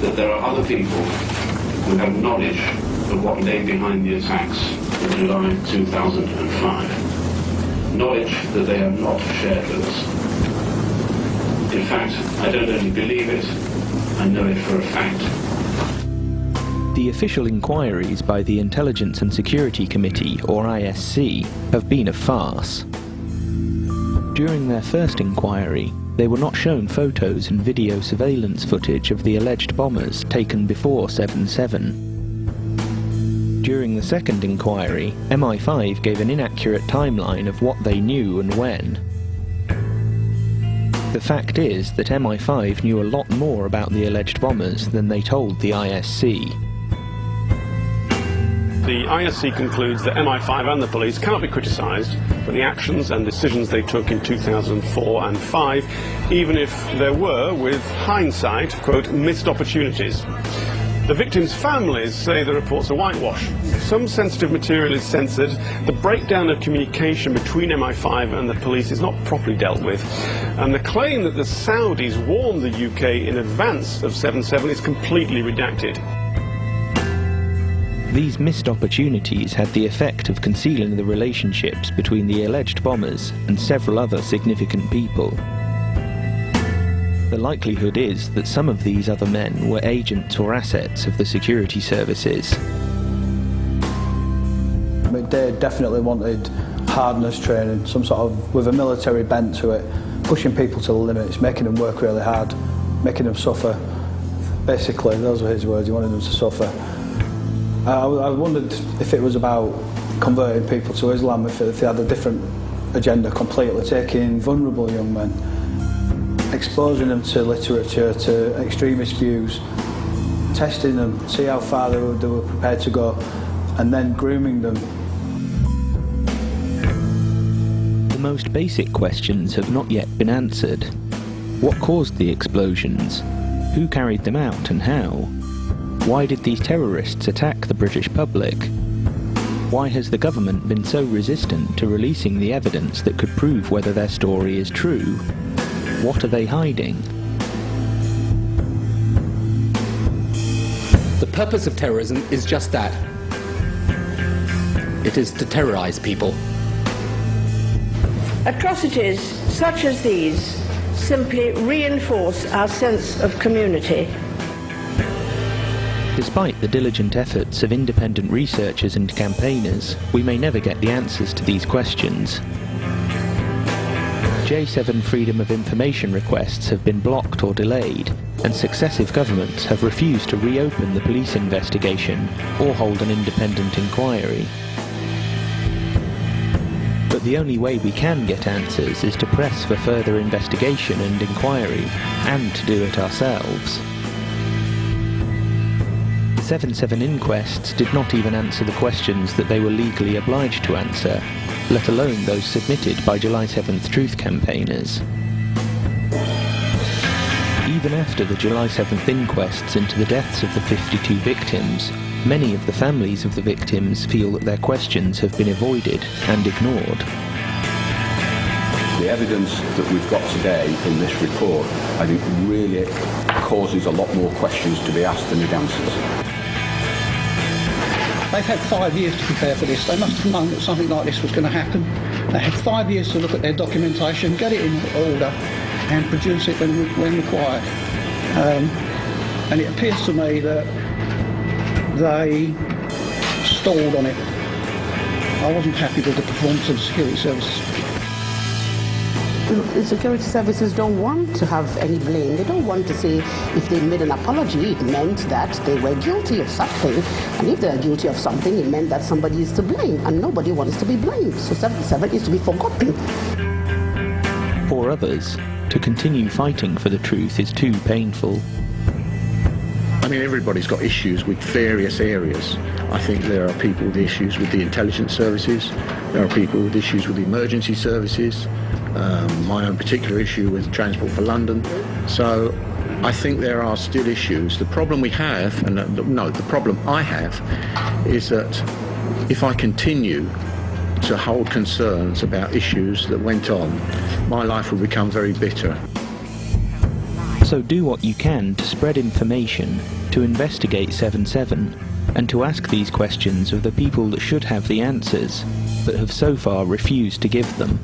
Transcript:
that there are other people who have knowledge of what lay behind the attacks in July 2005. Knowledge that they have not shared with us. In fact, I don't only believe it, I know it for a fact. The official inquiries by the Intelligence and Security Committee, or ISC, have been a farce. During their first inquiry, they were not shown photos and video surveillance footage of the alleged bombers taken before 7/7. During the second inquiry, MI5 gave an inaccurate timeline of what they knew and when. The fact is that MI5 knew a lot more about the alleged bombers than they told the ISC. The ISC concludes that MI5 and the police cannot be criticised for the actions and decisions they took in 2004 and 5, even if there were, with hindsight, quote, missed opportunities. The victims' families say the reports are whitewash. Some sensitive material is censored. The breakdown of communication between MI5 and the police is not properly dealt with. And the claim that the Saudis warned the UK in advance of 7/7 is completely redacted. These missed opportunities had the effect of concealing the relationships between the alleged bombers and several other significant people. The likelihood is that some of these other men were agents or assets of the security services. They definitely wanted hardness training, some sort of, with a military bent to it, pushing people to the limits, making them work really hard, making them suffer. Basically, those were his words, he wanted them to suffer. I wondered if it was about converting people to Islam, if they had a different agenda completely, taking vulnerable young men, exposing them to literature, to extremist views, testing them, see how far they were prepared to go, and then grooming them. The most basic questions have not yet been answered. What caused the explosions? Who carried them out and how? Why did these terrorists attack the British public? Why has the government been so resistant to releasing the evidence that could prove whether their story is true? What are they hiding? The purpose of terrorism is just that. It is to terrorize people. Atrocities such as these simply reinforce our sense of community. Despite the diligent efforts of independent researchers and campaigners, we may never get the answers to these questions. J7 Freedom of Information requests have been blocked or delayed, and successive governments have refused to reopen the police investigation or hold an independent inquiry. But the only way we can get answers is to press for further investigation and inquiry, and to do it ourselves. The 7/7 inquests did not even answer the questions that they were legally obliged to answer, let alone those submitted by July 7th truth campaigners. Even after the July 7th inquests into the deaths of the 52 victims, many of the families of the victims feel that their questions have been avoided and ignored. The evidence that we've got today in this report, I think, really causes a lot more questions to be asked than it answers. They've had 5 years to prepare for this. They must have known that something like this was going to happen. They had 5 years to look at their documentation, get it in order, and produce it when required. And it appears to me that they stalled on it. I wasn't happy with the performance of the security services. The security services don't want to have any blame. They don't want to say if they made an apology, it meant that they were guilty of something. And if they are guilty of something, it meant that somebody is to blame. And nobody wants to be blamed. So 7/7 is to be forgotten. For others, to continue fighting for the truth is too painful. I mean, everybody's got issues with various areas. I think there are people with issues with the intelligence services. There are people with issues with the emergency services. My own particular issue with Transport for London. So I think there are still issues. The problem we have, the problem I have is that if I continue to hold concerns about issues that went on, my life will become very bitter. So do what you can to spread information, to investigate 7/7, and to ask these questions of the people that should have the answers, but have so far refused to give them.